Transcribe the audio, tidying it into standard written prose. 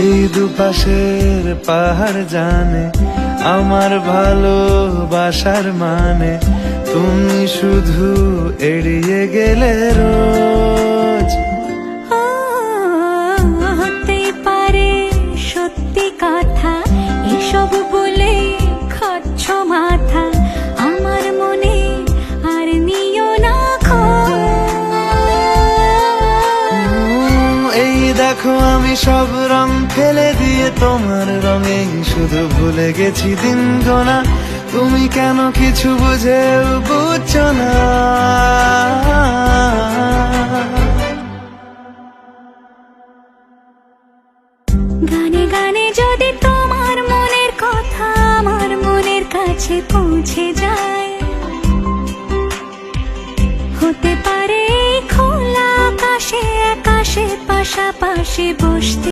এই দুপাশের পাহাড় জানে আমার ভালোবাসার মানে, তুমি শুধু এড়িয়ে গেলে রোজ। হতেই পারে সত্যি কথা, এসব বলে খাচ্ছ মাথা, আমার মনে আর নিও না এই দেখো আমি সব রং ফেলে দিয়ে তোমার রঙে শুধু ভুলে গেছি দিন গোনা, তুমি কেন কিছু বুঝেও বুঝছো না। গানে গানে যদি তোমার মনের কথা আমার মনের কাছে পৌঁছে যায়, হতে পারে খোলা আকাশে আকাশে পাশাপাশি বসতে।